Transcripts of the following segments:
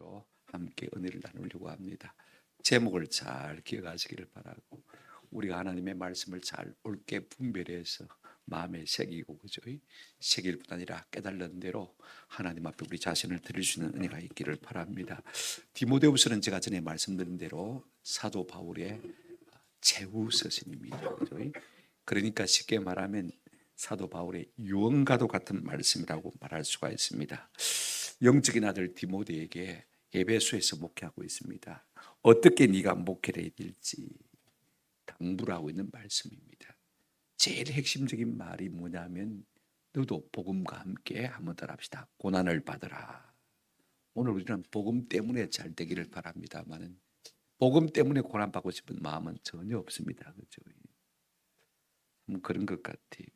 제목으로 함께 은혜를 나누려고 합니다. 제목을 잘 기억하시기를 바라고 우리가 하나님의 말씀을 잘 옳게 분별해서 마음에 새기고 그죠? 새길 뿐 아니라 깨달는 대로 하나님 앞에 우리 자신을 드릴 수 있는 은혜가 있기를 바랍니다. 디모데후서는 제가 전에 말씀드린 대로 사도 바울의 제후 서신입니다. 그죠? 그러니까 쉽게 말하면 사도 바울의 유언과도 같은 말씀이라고 말할 수가 있습니다. 영적인 아들 디모데에게 에베소에서 목회하고 있습니다. 어떻게 네가 목회를 해야 될지 당부를 하고 있는 말씀입니다. 제일 핵심적인 말이 뭐냐면 너도 복음과 함께 한번 따라합시다. 고난을 받으라. 오늘 우리는 복음 때문에 잘 되기를 바랍니다만 복음 때문에 고난받고 싶은 마음은 전혀 없습니다. 그렇죠? 그런 것 같아요.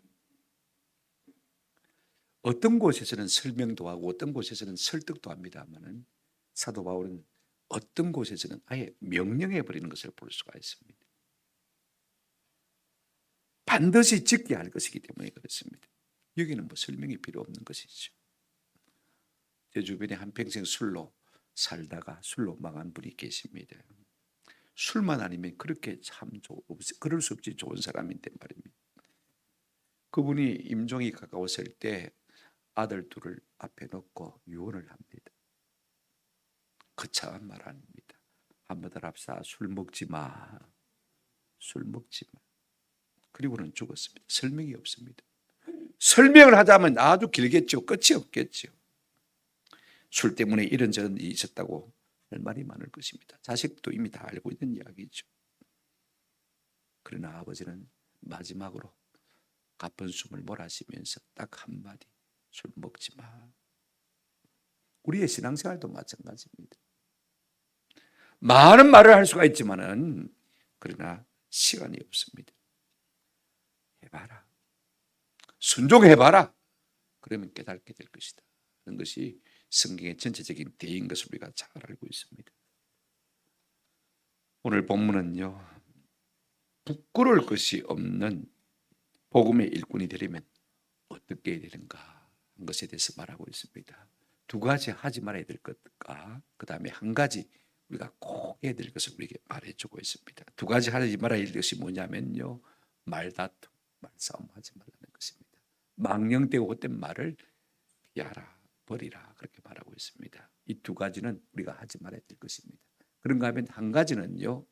어떤 곳에서는 설명도 하고 어떤 곳에서는 설득도 합니다만 사도 바울은 어떤 곳에서는 아예 명령해 버리는 것을 볼 수가 있습니다. 반드시 지켜야 할 것이기 때문에 그렇습니다. 여기는 뭐 설명이 필요 없는 것이죠. 제 주변에 한평생 술로 살다가 술로 망한 분이 계십니다. 술만 아니면 그렇게 참 그럴 수 없이 좋은 사람인데 말입니다. 그분이 임종이 가까웠을 때 아들 둘을 앞에 놓고 유언을 합니다. 거창한 말 아닙니다. 한번 더 합시다. 술 먹지 마. 술 먹지 마. 그리고는 죽었습니다. 설명이 없습니다. 설명을 하자면 아주 길겠죠. 끝이 없겠죠. 술 때문에 이런저런 일이 있었다고 할 말이 많을 것입니다. 자식도 이미 다 알고 있는 이야기죠. 그러나 아버지는 마지막으로 가쁜 숨을 몰아쉬면서 딱 한마디, 술 먹지 마. 우리의 신앙생활도 마찬가지입니다. 많은 말을 할 수가 있지만은 그러나 시간이 없습니다. 해봐라. 순종해봐라. 그러면 깨닫게 될 것이다. 그런 것이 성경의 전체적인 대인 것을 우리가 잘 알고 있습니다. 오늘 본문은요, 부끄러울 것이 없는 복음의 일꾼이 되려면 어떻게 해야 되는가 한 것에 대해서 말하고 있습니다. 두 가지 하지 말아야 될 것과 그 다음에 한 가지 우리가 꼭 해야 될 것을 우리에게 말해주고 있습니다. 두 가지 하지 말아야 될 것이 뭐냐면요, 말다툼, 말싸움 하지 말라는 것입니다. 망령되고 헛된 말을 피하라, 버리라 그렇게 말하고 있습니다. 이 두 가지는 우리가 하지 말아야 될 것입니다. 그런가 하면 한 가지는요,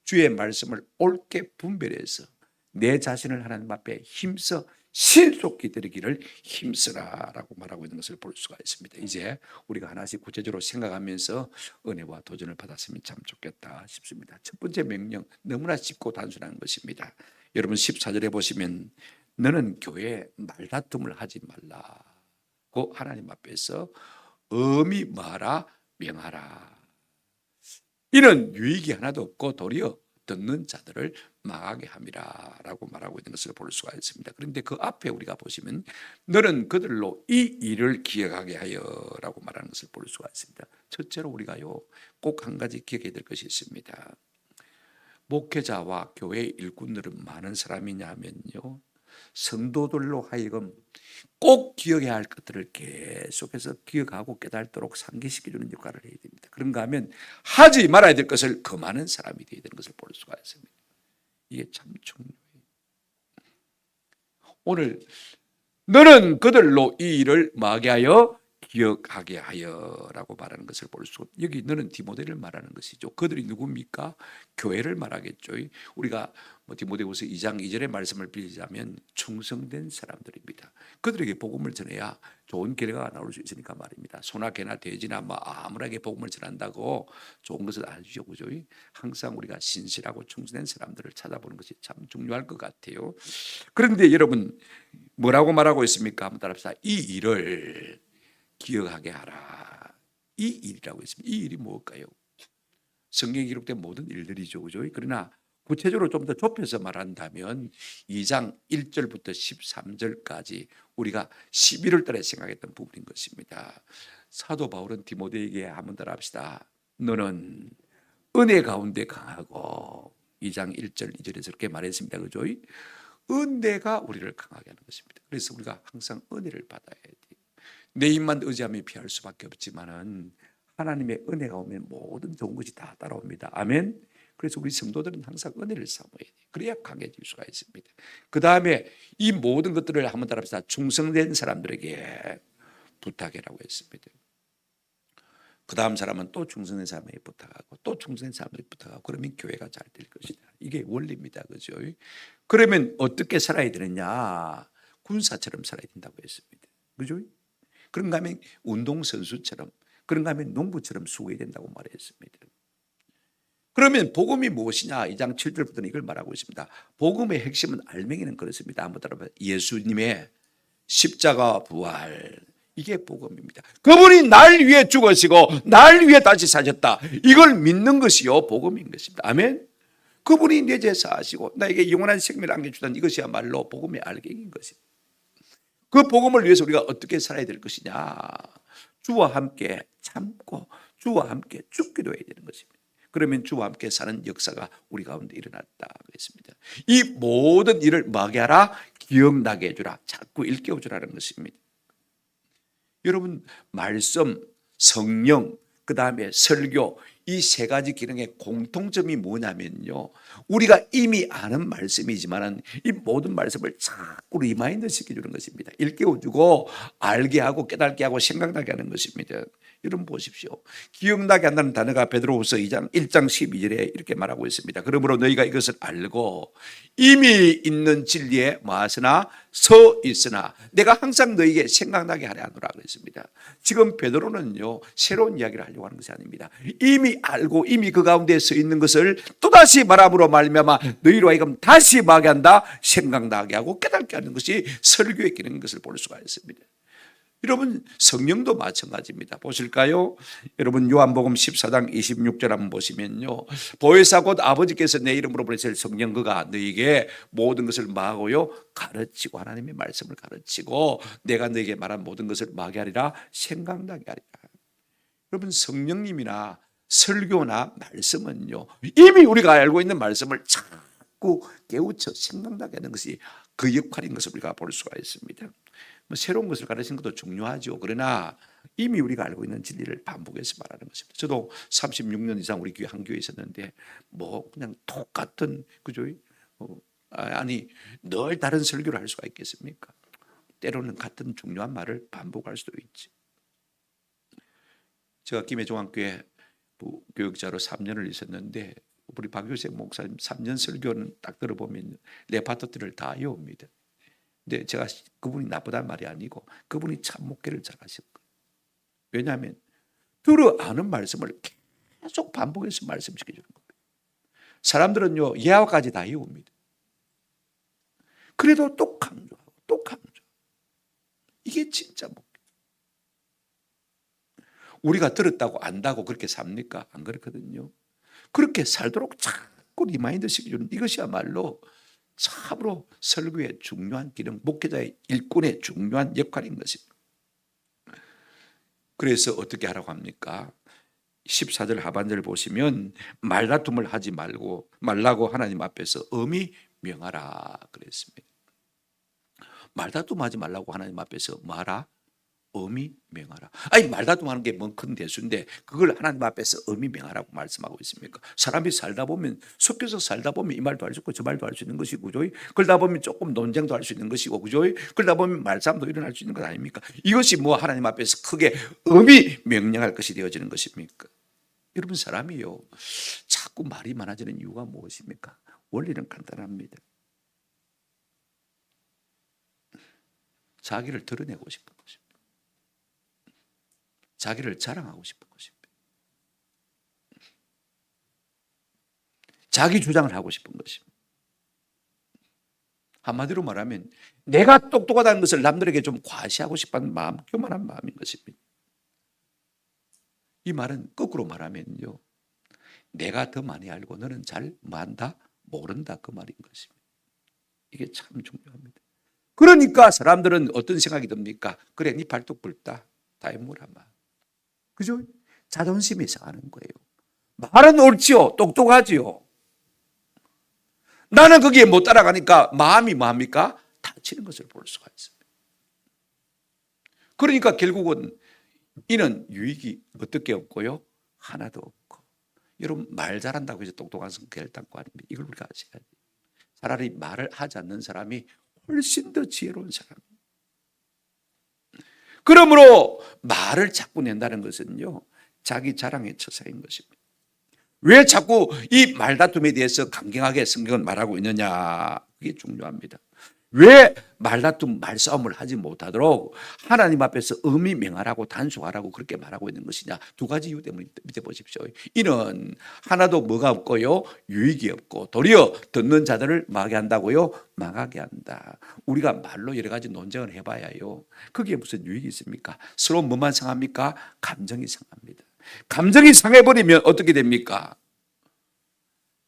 주의 말씀을 옳게 분별해서 내 자신을 하나님 앞에 힘써 신속히 드리기를 힘쓰라라고 말하고 있는 것을 볼 수가 있습니다. 이제 우리가 하나씩 구체적으로 생각하면서 은혜와 도전을 받았으면 참 좋겠다 싶습니다. 첫 번째 명령, 너무나 쉽고 단순한 것입니다. 여러분 14절에 보시면 너는 교회에 말다툼을 하지 말라고 하나님 앞에서 엄히 말하라, 명하라. 이는 유익이 하나도 없고 도리어 듣는 자들을 망하게 함이라 라고 말하고 있는 것을 볼 수가 있습니다. 그런데 그 앞에 우리가 보시면 너는 그들로 이 일을 기억하게 하여 라고 말하는 것을 볼 수가 있습니다. 첫째로 우리가요, 꼭 한 가지 기억해야 될 것이 있습니다. 목회자와 교회 일꾼들은 많은 사람이냐면요, 성도들로 하여금 꼭 기억해야 할 것들을 계속해서 기억하고 깨달도록 상기시켜주는 역할을 해야 됩니다. 그런가 하면 하지 말아야 될 것을 금하는 사람이 되어야 되는 것을 볼 수가 있습니다. 이게 참 중요해요. 오늘 너는 그들로 이 일을 뭐하게 하여 기억하게 하여라고 말하는 것을 볼 수, 여기 너는 디모데를 말하는 것이죠. 그들이 누굽니까? 교회를 말하겠죠. 우리가 디모데후서 2장 2절의 말씀을 빌리자면 충성된 사람들입니다. 그들에게 복음을 전해야 좋은 결과가 나올 수 있으니까 말입니다. 소나 개나 돼지나 아무렇게 복음을 전한다고 좋은 것을 아시죠, 그죠? 항상 우리가 신실하고 충성된 사람들을 찾아보는 것이 참 중요할 것 같아요. 그런데 여러분 뭐라고 말하고 있습니까? 한번 따라합시다. 이 일을 기억하게 하라. 이 일이라고 했습니다. 이 일이 뭘까요? 성경에 기록된 모든 일들이죠, 그죠? 그러나 구체적으로 좀 더 좁혀서 말한다면 2장 1절부터 13절까지 우리가 11월 달에 생각했던 부분인 것입니다. 사도 바울은 디모데에게 한번 따라합시다. 너는 은혜 가운데 강하고 2장 1절 2절에서 그렇게 말했습니다, 그죠? 은혜가 우리를 강하게 하는 것입니다. 그래서 우리가 항상 은혜를 받아야 돼요. 내 힘만 의지하며 피할 수밖에 없지만은 하나님의 은혜가 오면 모든 좋은 것이 다 따라옵니다. 아멘. 그래서 우리 성도들은 항상 은혜를 삼아야 돼요. 그래야 강해질 수가 있습니다. 그 다음에 이 모든 것들을 한번 따라합시다. 충성된 사람들에게 부탁해라고 했습니다. 그 다음 사람은 또 충성된 사람에게 부탁하고 또 충성된 사람에게 부탁하고 그러면 교회가 잘 될 것이다. 이게 원리입니다. 그죠? 그러면 어떻게 살아야 되느냐? 군사처럼 살아야 된다고 했습니다. 그죠? 그런가 하면 운동선수처럼, 그런가 하면 농부처럼 수고해야 된다고 말했습니다. 그러면 복음이 무엇이냐? 2장 7절부터는 이걸 말하고 있습니다. 복음의 핵심은 알맹이는 그렇습니다. 한번 따라봐. 예수님의 십자가 부활. 이게 복음입니다. 그분이 날 위해 죽으시고 날 위해 다시 사셨다. 이걸 믿는 것이요 복음인 것입니다. 아멘. 그분이 내 죄 사하시고 나에게 영원한 생명을 안겨주던 이것이야말로 복음의 알갱이인 것입니다. 그 복음을 위해서 우리가 어떻게 살아야 될 것이냐? 주와 함께 참고 주와 함께 죽기도 해야 되는 것입니다. 그러면 주와 함께 사는 역사가 우리 가운데 일어났다 그랬습니다. 이 모든 일을 뭐하게 하라? 기억나게 해주라. 자꾸 일깨워 주라는 것입니다. 여러분, 말씀, 성령, 그 다음에 설교, 이 세 가지 기능의 공통점이 뭐냐면요, 우리가 이미 아는 말씀이지만 이 모든 말씀을 자꾸 리마인드 시켜주는 것입니다. 일깨워주고 알게 하고 깨닫게 하고 생각나게 하는 것입니다. 여러분 보십시오. 기억나게 한다는 단어가 베드로후서 1장 12절에 이렇게 말하고 있습니다. 그러므로 너희가 이것을 알고 이미 있는 진리에 뭐하으나 서 있으나 내가 항상 너희에게 생각나게 하려 하노라 그랬습니다. 지금 베드로는요, 새로운 이야기를 하려고 하는 것이 아닙니다. 이미 알고 이미 그 가운데 서 있는 것을 또다시 말함으로 말미암아 너희로 하여금 다시 말하게 한다, 생각나게 하고 깨닫게 하는 것이 설교의 기능인 것을 볼 수가 있습니다. 여러분, 성령도 마찬가지입니다. 보실까요? 여러분, 요한복음 14장 26절 한번 보시면요, 보혜사 곧 아버지께서 내 이름으로 보내실 성령 그가 너희에게 모든 것을 마하고요 가르치고, 하나님의 말씀을 가르치고 내가 너희에게 말한 모든 것을 마하게 하리라, 생각나게 하리라. 여러분, 성령님이나 설교나 말씀은요, 이미 우리가 알고 있는 말씀을 자꾸 깨우쳐 생각나게 하는 것이 그 역할인 것을 우리가 볼 수가 있습니다. 새로운 것을 가르치는 것도 중요하죠. 그러나 이미 우리가 알고 있는 진리를 반복해서 말하는 것입니다. 저도 36년 이상 우리 교회 한 교회에 있었는데 뭐 그냥 똑같은, 그죠? 아니, 늘 다른 설교를 할 수가 있겠습니까? 때로는 같은 중요한 말을 반복할 수도 있지. 제가 김해종합교회 교육자로 3년을 있었는데 우리 박유생 목사님 3년 설교는 딱 들어보면 레파토리를 다 외웁니다. 근데 제가 그분이 나쁘다는 말이 아니고 그분이 참 목회를 잘하실 거예요. 왜냐하면 들어 아는 말씀을 계속 반복해서 말씀시켜 주는 거예요. 사람들은요, 예화까지 다 외웁니다. 그래도 또 강조하고 또 강조. 이게 진짜 목회. 우리가 들었다고 안다고 그렇게 삽니까? 안 그렇거든요. 그렇게 살도록 자꾸 리마인드 시켜주는 이것이야말로 참으로 설교의 중요한 기능, 목회자의 일꾼의 중요한 역할인 것입니다. 그래서 어떻게 하라고 합니까? 14절 하반절을 보시면 말다툼을 하지 말라고 하나님 앞에서 엄히 명하라 그랬습니다. 말다툼하지 말라고 하나님 앞에서 뭐하라? 엄히 명하라. 아니, 말다툼하는 게 뭔 큰 대수인데 그걸 하나님 앞에서 엄히 명하라고 말씀하고 있습니까? 사람이 살다 보면, 섞여서 살다 보면 이 말도 할 수 있고 저 말도 할 수 있는 것이고, 그죠? 그러다 보면 조금 논쟁도 할 수 있는 것이고, 그죠? 그러다 보면 말싸움도 일어날 수 있는 것 아닙니까? 이것이 뭐 하나님 앞에서 크게 엄히 명령할 것이 되어지는 것입니까? 여러분, 사람이요, 자꾸 말이 많아지는 이유가 무엇입니까? 원리는 간단합니다. 자기를 드러내고 싶은 것입니다. 자기를 자랑하고 싶은 것입니다. 자기 주장을 하고 싶은 것입니다. 한마디로 말하면 내가 똑똑하다는 것을 남들에게 좀 과시하고 싶은 마음, 교만한 마음인 것입니다. 이 말은 거꾸로 말하면요, 내가 더 많이 알고 너는 잘 안다, 모른다, 그 말인 것입니다. 이게 참 중요합니다. 그러니까 사람들은 어떤 생각이 듭니까? 그래, 네 발톱 굵다, 다해물하마. 그죠? 자존심이 상하는 거예요. 말은 옳지요, 똑똑하지요. 나는 거기에 못 따라가니까 마음이 뭐합니까? 다치는 것을 볼 수가 있습니다. 그러니까 결국은 이는 유익이 어떻게 없고요? 하나도 없고. 여러분 말 잘한다고 해서 똑똑한 성격 일단거 아닙니다. 이걸 우리가 아셔야 돼요. 차라리 말을 하지 않는 사람이 훨씬 더 지혜로운 사람입니다. 그러므로 말을 자꾸 낸다는 것은요, 자기 자랑의 처사인 것입니다. 왜 자꾸 이 말다툼에 대해서 강경하게 성경은 말하고 있느냐? 그게 중요합니다. 왜 말다툼, 말싸움을 하지 못하도록 하나님 앞에서 의미 명하라고 단속하라고 그렇게 말하고 있는 것이냐? 두 가지 이유 때문에 밑에 보십시오. 이는 하나도 뭐가 없고요, 유익이 없고 도리어 듣는 자들을 망하게 한다고요, 망하게 한다. 우리가 말로 여러 가지 논쟁을 해봐야요, 그게 무슨 유익이 있습니까? 서로 뭐만 상합니까? 감정이 상합니다. 감정이 상해버리면 어떻게 됩니까?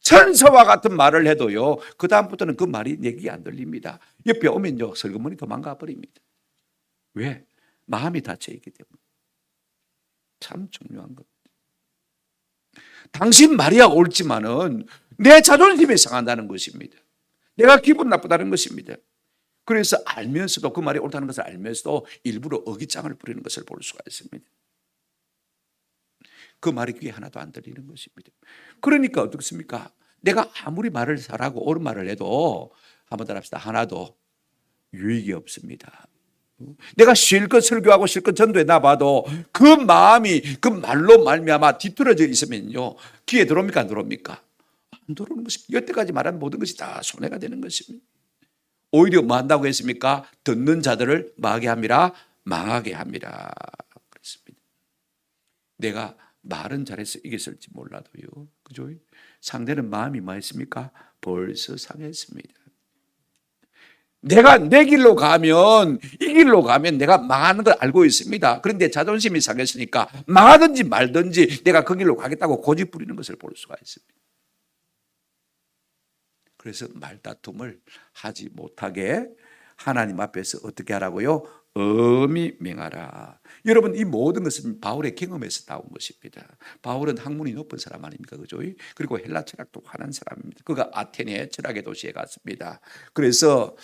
천사와 같은 말을 해도요, 그 다음부터는 그 말이 내 귀에 안 들립니다. 옆에 오면요, 설거머니 도망가 버립니다. 왜? 마음이 닫혀있기 때문에. 참 중요한 겁니다. 당신 말이야 옳지만은 내 자존심이 상한다는 것입니다. 내가 기분 나쁘다는 것입니다. 그래서 알면서도, 그 말이 옳다는 것을 알면서도 일부러 어깃장을 부리는 것을 볼 수가 있습니다. 그 말이 귀에 하나도 안 들리는 것입니다. 그러니까 어떻습니까? 내가 아무리 말을 잘하고 옳은 말을 해도, 한번 따라합시다, 하나도 유익이 없습니다. 내가 실컷 설교하고 실컷 전도해 나봐도 그 마음이 그 말로 말미암아 뒤틀어져 있으면요, 귀에 들어옵니까 안 들어옵니까? 안 들어오는 것입니다. 여태까지 말한 모든 것이 다 손해가 되는 것입니다. 오히려 뭐 한다고 했습니까? 듣는 자들을 뭐하게 함이라? 망하게 함이라 그랬습니다. 내가 말은 잘해서 이겼을지 몰라도요, 그죠? 상대는 마음이 뭐 했습니까? 벌써 상했습니다. 내가 내 길로 가면, 이 길로 가면 내가 망하는 걸 알고 있습니다. 그런데 자존심이 상했으니까 망하든지 말든지 내가 그 길로 가겠다고 고집 부리는 것을 볼 수가 있습니다. 그래서 말다툼을 하지 못하게 하나님 앞에서 어떻게 하라고요? 엄히 명하라. 여러분, 이 모든 것은 바울의 경험에서 나온 것입니다. 바울은 학문이 높은 사람 아닙니까? 그죠? 그리고 헬라 철학도 화난 사람입니다. 그가 아테네 철학의 도시에 갔습니다. 그래서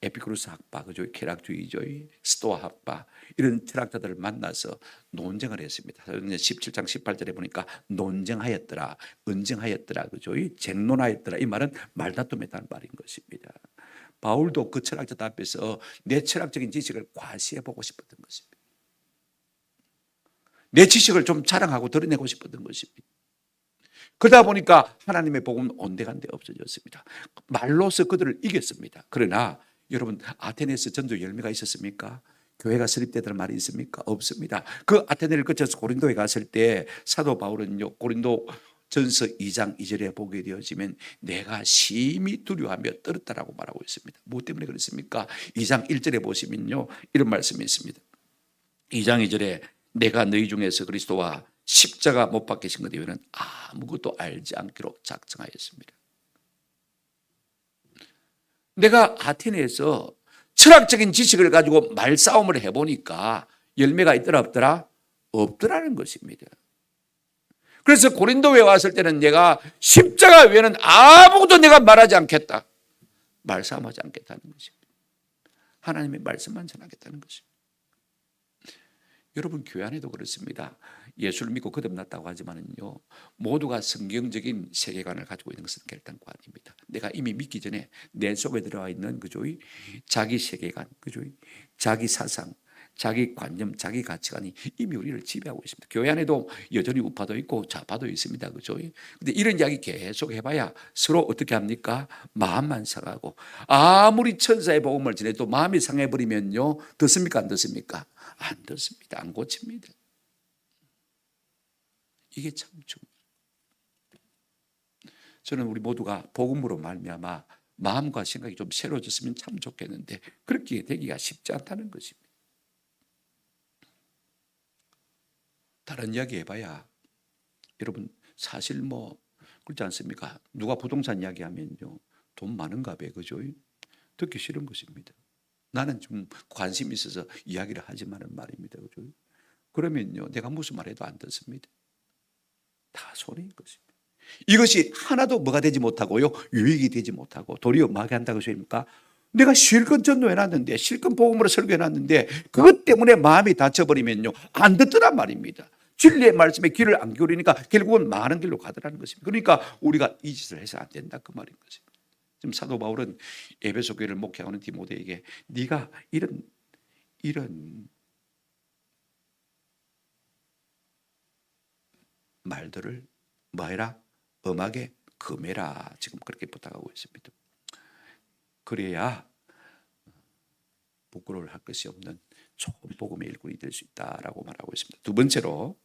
에피쿠로스 학파, 그죠? 쾌락주의죠. 스토아 학파, 이런 철학자들을 만나서 논쟁을 했습니다. 17장 18절에 보니까 논쟁하였더라, 언쟁하였더라, 그죠? 쟁론하였더라. 이 말은 말다툼했다는 말인 것입니다. 바울도 그 철학자들 앞에서 내 철학적인 지식을 과시해보고 싶었던 것입니다. 내 지식을 좀 자랑하고 드러내고 싶었던 것입니다. 그러다 보니까 하나님의 복음은 온데간데 없어졌습니다. 말로서 그들을 이겼습니다. 그러나 여러분, 아테네에서 전도 열매가 있었습니까? 교회가 설립되다는 말이 있습니까? 없습니다. 그 아테네를 거쳐서 고린도에 갔을 때 사도 바울은요, 고린도 전서 2장 2절에 보게 되어지면 내가 심히 두려워하며 떨었다라고 말하고 있습니다. 뭐 때문에 그렇습니까? 2장 1절에 보시면요, 이런 말씀이 있습니다. 2장 2절에 내가 너희 중에서 그리스도와 십자가 못 박히신 것 이외에는 아무것도 알지 않기로 작정하였습니다. 내가 아테네에서 철학적인 지식을 가지고 말싸움을 해보니까 열매가 있더라 없더라? 없더라는 것입니다. 그래서 고린도에 왔을 때는 내가 십자가 외에는 아무것도 내가 말하지 않겠다, 말싸움하지 않겠다는 것입니다. 하나님의 말씀만 전하겠다는 것입니다. 여러분, 교회 안에도 그렇습니다. 예수를 믿고 거듭났다고 하지만은요, 모두가 성경적인 세계관을 가지고 있는 것은 결단코 아닙니다. 내가 이미 믿기 전에 내 속에 들어와 있는, 그죠? 자기 세계관, 그죠? 자기 사상, 자기 관념, 자기 가치관이 이미 우리를 지배하고 있습니다. 교회 안에도 여전히 우파도 있고 좌파도 있습니다. 그죠? 근데 이런 이야기 계속 해봐야 서로 어떻게 합니까? 마음만 상하고, 아무리 천사의 복음을 전해도 마음이 상해버리면요, 듣습니까? 안 듣습니까? 안 듣습니다. 안 고칩니다. 이게 참 중요해요. 저는 우리 모두가 복음으로 말미암아 마음과 생각이 좀 새로워졌으면 참 좋겠는데 그렇게 되기가 쉽지 않다는 것입니다. 다른 이야기 해봐야 여러분 사실 뭐 그렇지 않습니까? 누가 부동산 이야기하면요, 돈 많은가 봐, 그죠? 듣기 싫은 것입니다. 나는 좀 관심 있어서 이야기를 하지만은 말입니다, 그죠? 그러면요, 내가 무슨 말해도 안 듣습니다. 다 손해인 것입니다. 이것이 하나도 뭐가 되지 못하고요, 유익이 되지 못하고 도리어 뭐하게 한다고 하십니까? 내가 실컷 전도해놨는데, 실컷 복음으로 설교해놨는데 그것 때문에 마음이 다쳐버리면요 안 듣더란 말입니다. 진리의 말씀에 귀를 안 기울이니까 결국은 많은 길로 가더라는 것입니다. 그러니까 우리가 이 짓을 해서 안 된다 그 말인 것입니다. 지금 사도 바울은 에베소 교회를 목회하는 디모데에게 네가 이런 말들을 뭐해라? 엄하게 금해라. 지금 그렇게 부탁하고 있습니다. 그래야 부끄러울 할 것이 없는 좋은 복음의 일꾼이 될 수 있다라고 말하고 있습니다. 두 번째로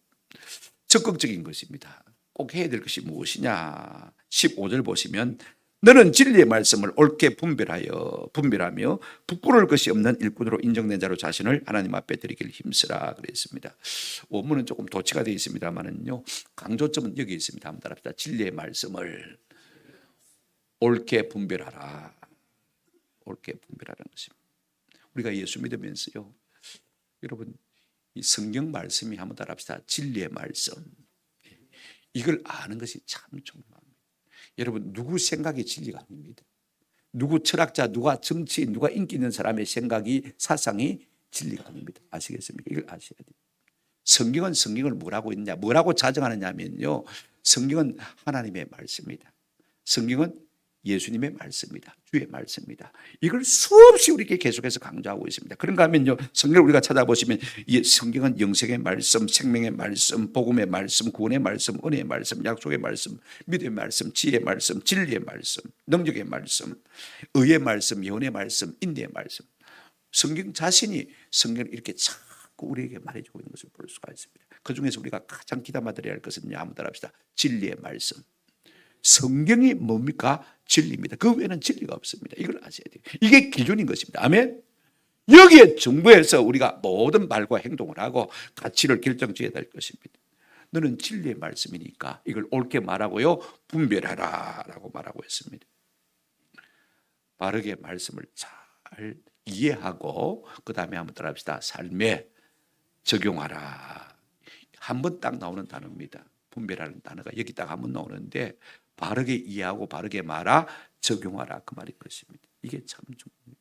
적극적인 것입니다. 꼭 해야 될 것이 무엇이냐? 15절 보시면 너는 진리의 말씀을 옳게 분별하며 부끄러울 것이 없는 일꾼으로 인정된 자로 자신을 하나님 앞에 드리길 힘쓰라 그랬습니다. 원문은 조금 도치가 되어 있습니다만은요 강조점은 여기 있습니다. 한번 따라합시다. 진리의 말씀을 옳게 분별하라. 옳게 분별하라는 것입니다. 우리가 예수 믿으면서요 여러분 이 성경 말씀이 한번 따라합시다. 진리의 말씀 이걸 아는 것이 참 중요합니다. 여러분 누구 생각이 진리가 아닙니다. 누구 철학자, 누가 정치인, 누가 인기 있는 사람의 생각이 사상이 진리가 아닙니다. 아시겠습니까? 이걸 아셔야 돼요. 성경을 뭐라고 있냐, 뭐라고 자정하느냐면요 성경은 하나님의 말씀입니다. 성경은 예수님의 말씀입니다. 주의 말씀입니다. 이걸 수없이 우리에게 계속해서 강조하고 있습니다. 그런가 하면요 성경을 우리가 찾아보시면 이 성경은 영생의 말씀, 생명의 말씀, 복음의 말씀, 구원의 말씀, 은혜의 말씀, 약속의 말씀, 믿음의 말씀, 지혜의 말씀, 진리의 말씀, 능력의 말씀, 의의 말씀, 예언의 말씀, 인내의 말씀. 성경 자신이 성경을 이렇게 자꾸 우리에게 말해주고 있는 것을 볼 수가 있습니다. 그중에서 우리가 가장 귀담아 드려야 할 것은 한번 따라합시다. 진리의 말씀. 성경이 뭡니까? 진리입니다. 그 외에는 진리가 없습니다. 이걸 아셔야 돼요. 이게 기준인 것입니다. 아멘. 여기에 정부해서 우리가 모든 말과 행동을 하고 가치를 결정지어야 될 것입니다. 너는 진리의 말씀이니까 이걸 옳게 말하고요 분별하라 라고 말하고 있습니다. 바르게 말씀을 잘 이해하고 그 다음에 한번 따라합시다. 삶에 적용하라. 한 번 딱 나오는 단어입니다. 분별하는 단어가 여기 딱 한 번 나오는데 바르게 이해하고 바르게 말하 적용하라 그 말인 것입니다. 이게 참 중요해요.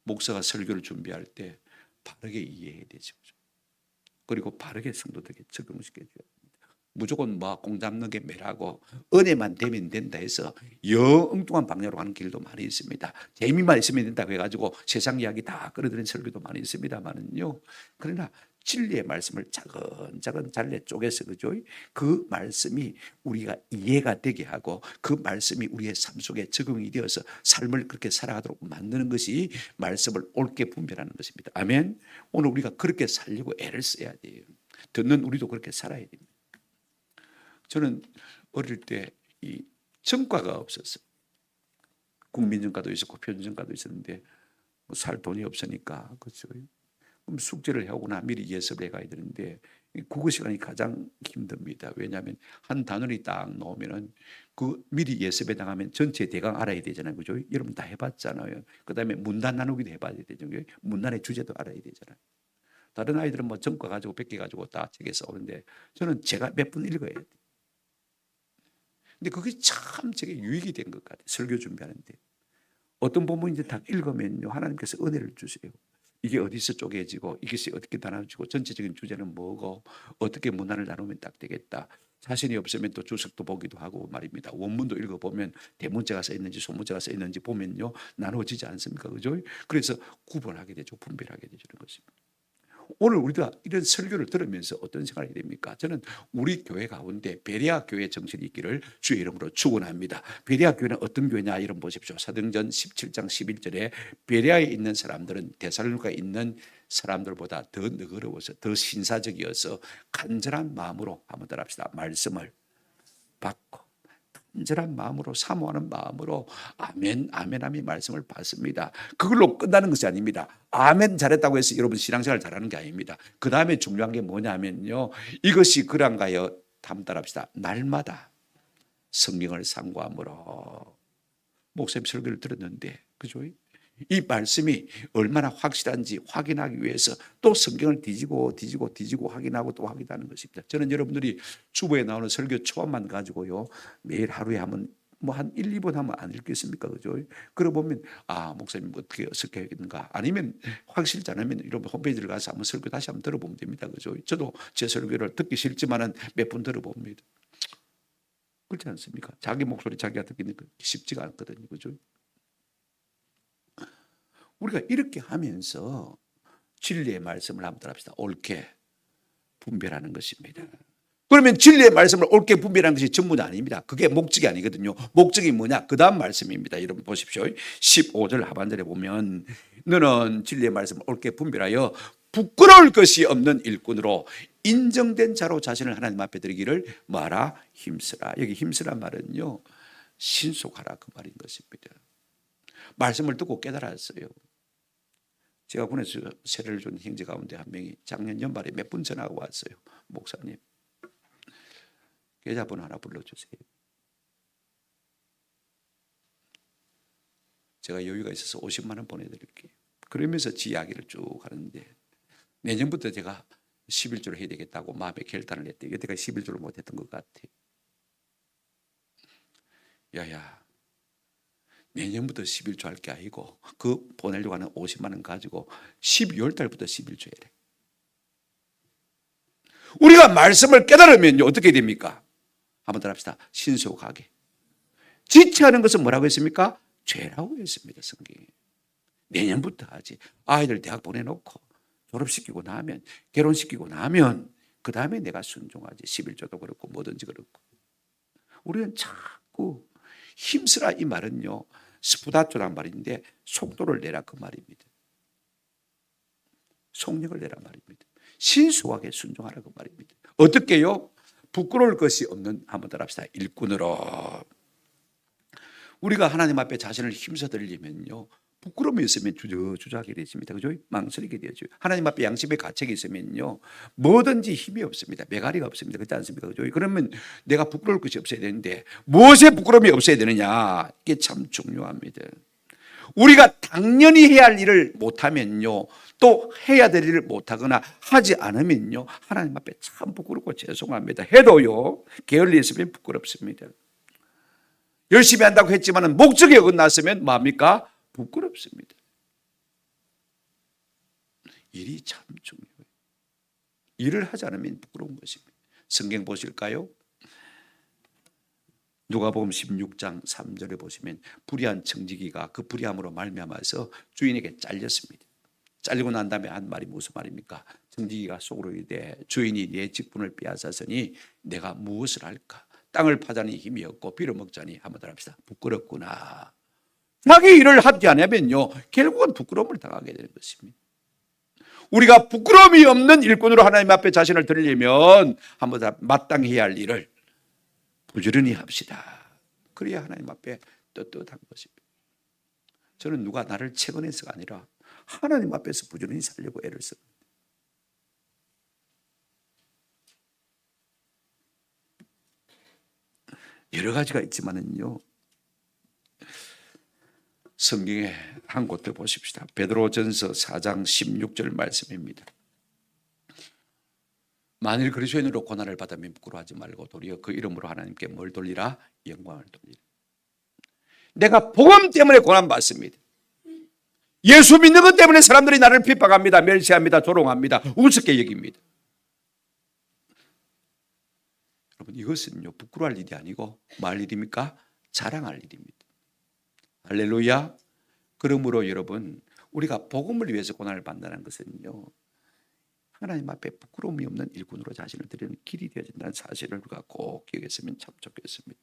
목사가 설교를 준비할 때 바르게 이해해야 되죠. 그리고 바르게 성도들에게 적용시켜줘야 됩니다. 무조건 공 잡는 게 매라고 은혜만 되면 된다 해서 엉뚱한 방향으로 가는 길도 많이 있습니다. 재미만 있으면 된다고 해가지고 세상 이야기 다 끌어들이는 설교도 많이 있습니다만은요. 그러나 진리의 말씀을 차근차근 잘래 쪼개서 그죠? 그 말씀이 우리가 이해가 되게 하고 그 말씀이 우리의 삶 속에 적용이 되어서 삶을 그렇게 살아가도록 만드는 것이 말씀을 옳게 분별하는 것입니다. 아멘. 오늘 우리가 그렇게 살려고 애를 써야 돼요. 듣는 우리도 그렇게 살아야 됩니다. 저는 어릴 때 이 전과가 없었어요. 국민전과도 있었고 표준전과도 있었는데 살 돈이 없으니까 그렇죠. 그럼 숙제를 해오거나 미리 예습을 해가야 되는데 국어 시간이 가장 힘듭니다. 왜냐하면 한 단원이 딱 나오면은 그 미리 예습에 나가면 전체 대강 알아야 되잖아요. 그죠? 여러분 다 해봤잖아요. 그 다음에 문단 나누기도 해봐야 되죠. 문단의 주제도 알아야 되잖아요. 다른 아이들은 뭐 전과 가지고 100개 가지고 다 책에 써오는데 저는 제가 몇 분 읽어야 돼요. 근데 그게 참 제게 유익이 된 것 같아요. 설교 준비하는데. 어떤 부분 이제 딱 읽으면요. 하나님께서 은혜를 주세요. 이게 어디서 쪼개지고 이것이 어떻게 나눠지고 전체적인 주제는 뭐고 어떻게 문안을 나누면 딱 되겠다. 자신이 없으면 또 주석도 보기도 하고 말입니다. 원문도 읽어보면 대문자가 써있는지 소문자가 써있는지 보면요. 나눠지지 않습니까? 그죠? 그래서 구분하게 되죠. 분별하게 되는 것입니다. 오늘 우리가 이런 설교를 들으면서 어떤 생각이 됩니까? 저는 우리 교회 가운데 베레아 교회 정신이 있기를 주의 이름으로 축원합니다. 베레아 교회는 어떤 교회냐 이름 보십시오. 사도행전 17장 11절에 베레아에 있는 사람들은 데살로니가에 있는 사람들보다 더 너그러워서 더 신사적이어서 간절한 마음으로 한번 따라합시다. 말씀을 받고 간절한 마음으로 사모하는 마음으로 아멘 아멘함이 말씀을 받습니다. 그걸로 끝나는 것이 아닙니다. 아멘 잘했다고 해서 여러분 신앙생활 잘하는 게 아닙니다. 그 다음에 중요한 게 뭐냐면요. 이것이 그런가요? 다음 따라합시다. 날마다 성경을 상고함으로 목사님 설교를 들었는데 그죠? 이 말씀이 얼마나 확실한지 확인하기 위해서 또 성경을 뒤지고 확인하고 또 확인하는 것입니다. 저는 여러분들이 주보에 나오는 설교 초안만 가지고요 매일 하루에 한번 뭐 한 1, 2번 하면 안 읽겠습니까? 그죠? 그러고 보면 목사님 어떻게 설교했는가? 아니면 확실치 않으면 이런 홈페이지를 가서 한번 설교 다시 한번 들어보면 됩니다. 그죠? 저도 제 설교를 듣기 싫지만은 몇 번 들어봅니다. 그렇지 않습니까? 자기 목소리 자기가 듣기는 쉽지가 않거든요. 그죠? 우리가 이렇게 하면서 진리의 말씀을 한번 합시다. 옳게 분별하는 것입니다. 그러면 진리의 말씀을 옳게 분별하는 것이 전부는 아닙니다. 그게 목적이 아니거든요. 목적이 뭐냐? 그 다음 말씀입니다. 여러분 보십시오. 15절 하반절에 보면 너는 진리의 말씀을 옳게 분별하여 부끄러울 것이 없는 일꾼으로 인정된 자로 자신을 하나님 앞에 드리기를 뭐하라? 힘쓰라. 여기 힘쓰란 말은요, 신속하라 그 말인 것입니다. 말씀을 듣고 깨달았어요. 제가 군에서 세례를 준 형제 가운데 한 명이 작년 연말에 몇 분 전화가 왔어요. 목사님, 계좌번호 하나 불러주세요. 제가 여유가 있어서 50만 원 보내드릴게요. 그러면서 지 이야기를 쭉 하는데 내년부터 제가 11조를 해야 되겠다고 마음에 결단을 했대요. 여태까지 11조를 못했던 것 같아요. 야야, 내년부터 11조 할 게 아니고 그 보내려고 하는 50만 원 가지고 12월 달부터 11조 해래. 우리가 말씀을 깨달으면 어떻게 됩니까? 한번 더 합시다. 신속하게. 지체하는 것은 뭐라고 했습니까? 죄라고 했습니다. 성경에. 내년부터 하지. 아이들 대학 보내놓고 졸업시키고 나면, 결혼시키고 나면 그 다음에 내가 순종하지. 11조도 그렇고 뭐든지 그렇고. 우리는 자꾸 힘쓰라 이 말은요, 스푸다초란 말인데 속도를 내라 그 말입니다. 속력을 내라 말입니다. 신속하게 순종하라 그 말입니다. 어떻게요? 부끄러울 것이 없는, 한번 더 합시다. 일꾼으로. 우리가 하나님 앞에 자신을 힘써 드리려면요, 부끄러움이 있으면 주저하게 되십니다. 그죠? 망설이게 되죠. 하나님 앞에 양심의 가책이 있으면요, 뭐든지 힘이 없습니다. 메가리가 없습니다. 그렇지 않습니까? 그죠? 그러면 내가 부끄러울 것이 없어야 되는데 무엇에 부끄러움이 없어야 되느냐? 이게 참 중요합니다. 우리가 당연히 해야 할 일을 못하면요, 또 해야 될 일을 못하거나 하지 않으면요, 하나님 앞에 참 부끄럽고 죄송합니다. 해도요, 게을리 있으면 부끄럽습니다. 열심히 한다고 했지만 목적이 어긋났으면 뭡니까? 부끄럽습니다. 일이 참 중요해요. 일을 하지 않으면 부끄러운 것입니다. 성경 보실까요? 누가복음 16장 3절에 보시면 불의한 청지기가 그 불의함으로 말미암아서 주인에게 잘렸습니다. 잘리고 난 다음에 한 말이 무슨 말입니까? 청지기가 속으로 이르되 주인이 내 직분을 빼앗았으니 내가 무엇을 할까? 땅을 파자니 힘이 없고 빌어먹자니, 한번 더 합시다. 부끄럽구나. 자기 일을 하지 않으면요, 결국은 부끄러움을 당하게 되는 것입니다. 우리가 부끄러움이 없는 일꾼으로 하나님 앞에 자신을 드리려면 한번 더 마땅히 해야 할 일을 부지런히 합시다. 그래야 하나님 앞에 떳떳한 것입니다. 저는 누가 나를 채권해서가 아니라 하나님 앞에서 부지런히 살려고 애를 씁니다. 여러 가지가 있지만은요, 성경에 한 곳을 보십시다. 베드로전서 4장 16절 말씀입니다. 만일 그리스도인으로 고난을 받으면 부끄러워하지 말고 도리어 그 이름으로 하나님께 뭘 돌리라? 영광을 돌리라. 내가 복음 때문에 고난받습니다. 예수 믿는 것 때문에 사람들이 나를 핍박합니다. 멸시합니다. 조롱합니다. 우습게 여깁니다. 여러분, 이것은요, 부끄러워할 일이 아니고 뭐 할 일입니까? 자랑할 일입니다. 할렐루야. 그러므로 여러분, 우리가 복음을 위해서 고난을 받는다는 것은요, 하나님 앞에 부끄러움이 없는 일꾼으로 자신을 드리는 길이 되어진다는 사실을 우리가 꼭 기억했으면 참 좋겠습니다.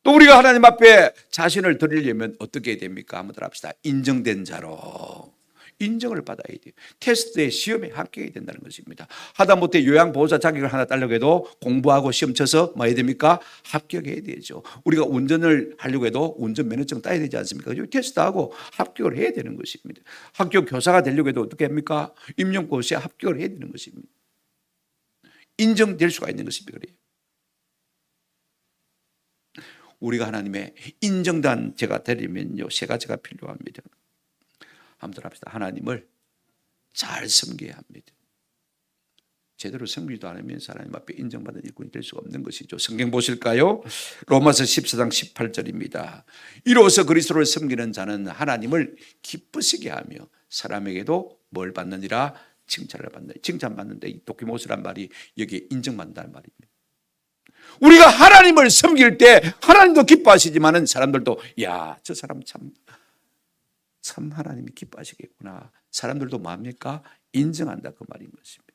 또 우리가 하나님 앞에 자신을 드리려면 어떻게 해야 됩니까? 한번 합시다. 인정된 자로. 인정을 받아야 돼요. 테스트에, 시험에 합격해야 된다는 것입니다. 하다못해 요양보호사 자격을 하나 따려고 해도 공부하고 시험 쳐서 뭐 해야 됩니까? 합격해야 되죠. 우리가 운전을 하려고 해도 운전면허증 따야 되지 않습니까? 테스트하고 합격을 해야 되는 것입니다. 학교 교사가 되려고 해도 어떻게 합니까? 임용고시에 합격을 해야 되는 것입니다. 인정될 수가 있는 것입니다. 그래요. 우리가 하나님의 인정된 자가 되려면요, 세 가지가 필요합니다. 한번 합시다. 하나님을 잘 섬겨야 합니다. 제대로 섬기지도 않으면서 하나님 앞에 인정받는 일꾼이 될 수가 없는 것이죠. 성경 보실까요? 로마서 14장 18절입니다. 이로써 그리스도를 섬기는 자는 하나님을 기쁘시게 하며 사람에게도 뭘 받느니라? 칭찬을 받는다. 칭찬받는데 이 도키모스란 말이 여기에 인정받는다는 말입니다. 우리가 하나님을 섬길 때 하나님도 기뻐하시지만은 사람들도 야, 저 사람 참 하나님이 기뻐하시겠구나. 사람들도 뭡니까? 인정한다 그 말인 것입니다.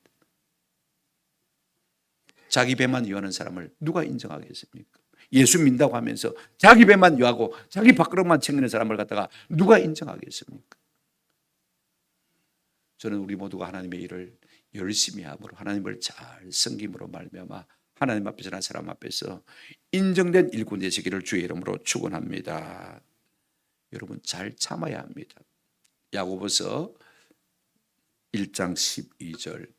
자기 배만 유하는 사람을 누가 인정하겠습니까? 예수 믿는다고 하면서 자기 배만 유하고 자기 밥그릇만 챙기는 사람을 갖다가 누가 인정하겠습니까? 저는 우리 모두가 하나님의 일을 열심히 함으로 하나님을 잘 섬김으로 말미암아 하나님 앞에서나 사람 앞에서 인정된 일꾼 되시기를 주의 이름으로 축원합니다. 여러분 잘 참아야 합니다. 야고보서 1장 12절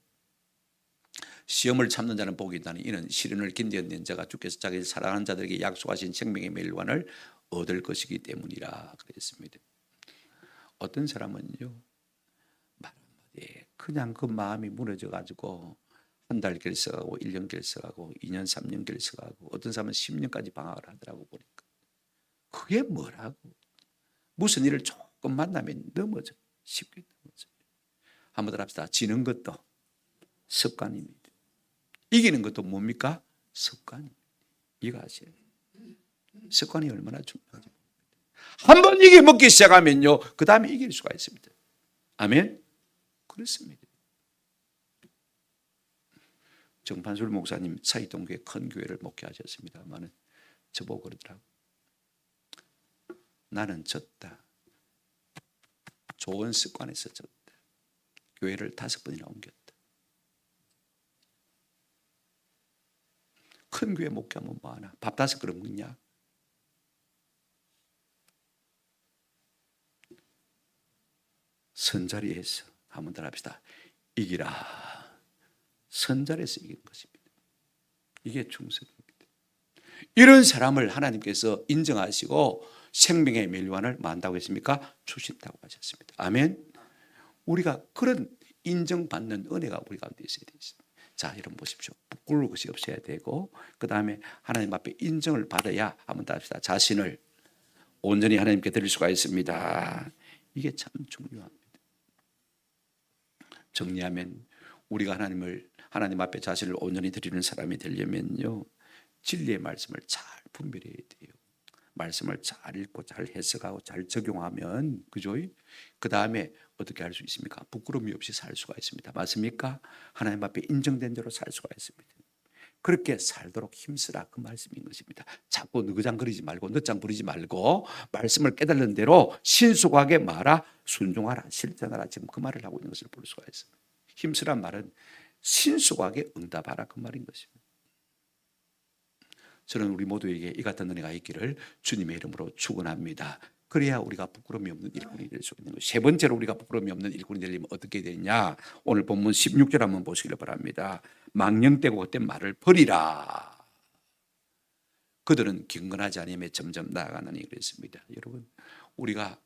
시험을 참는 자는 복이 있다니 이는 시련을 견디는 자가 주께서 자기 사랑하는 자들에게 약속하신 생명의 멸관을 얻을 것이기 때문이라 그랬습니다. 어떤 사람은요 말 한마디에 그냥 그 마음이 무너져 가지고 한 달 결석하고 1년 결석하고 2년 3년 결석하고 어떤 사람은 10년까지 방학을 하더라고 보니까 그게 뭐라고 무슨 일을 조금 만나면 넘어져 쉽게 넘어져. 한번 더 합시다. 지는 것도 습관입니다. 이기는 것도 뭡니까? 습관입니다. 이거 아세요? 습관이 얼마나 중요하죠. 한번 이겨 먹기 시작하면요 그 다음에 이길 수가 있습니다. 아멘? 그렇습니다. 정판술 목사님 사이동교회 큰 교회를 목회하셨습니다만 저보고 그러더라고. 나는 졌다. 좋은 습관에서 졌다. 교회를 5번이나 옮겼다. 큰 교회 목회하면 뭐하나? 밥 5그릇 먹냐? 선자리에서 한번 더 합시다. 이기라. 선자리에서 이기는 것입니다. 이게 충성입니다. 이런 사람을 하나님께서 인정하시고 생명의 멸관을 만다고 했습니까? 주신다고 하셨습니다. 아멘. 우리가 그런 인정받는 은혜가 우리 가운데 있어야 되겠습니다. 자, 여러분 보십시오. 부끄러울 것이 없어야 되고 그 다음에 하나님 앞에 인정을 받아야 한번 더 합시다. 자신을 온전히 하나님께 드릴 수가 있습니다. 이게 참 중요합니다. 정리하면 우리가 하나님 앞에 자신을 온전히 드리는 사람이 되려면요 진리의 말씀을 잘 분별해야 돼요. 말씀을 잘 읽고 잘 해석하고 잘 적용하면 그죠? 그 다음에 어떻게 할 수 있습니까? 부끄러움이 없이 살 수가 있습니다. 맞습니까? 하나님 앞에 인정된 대로 살 수가 있습니다. 그렇게 살도록 힘쓰라 그 말씀인 것입니다. 자꾸 느그장거리지 말고 늦장 부리지 말고 말씀을 깨달는 대로 신속하게 말하 순종하라 실천하라 지금 그 말을 하고 있는 것을 볼 수가 있습니다. 힘쓰란 말은 신속하게 응답하라 그 말인 것입니다. 저는 우리 모두에게 이 같은 은혜가 있기를 주님의 이름으로 축원합니다. 그래야 우리가 부끄러움이 없는 일꾼이 될 수 있는 것이죠. 세 번째로 우리가 부끄러움이 없는 일꾼이 되려면 어떻게 되냐? 오늘 본문 16절 한번 보시길 바랍니다. 망령되고 헛된 말을 버리라. 그들은 경건하지 않으며 점점 나아가느니 그랬습니다. 여러분 우리가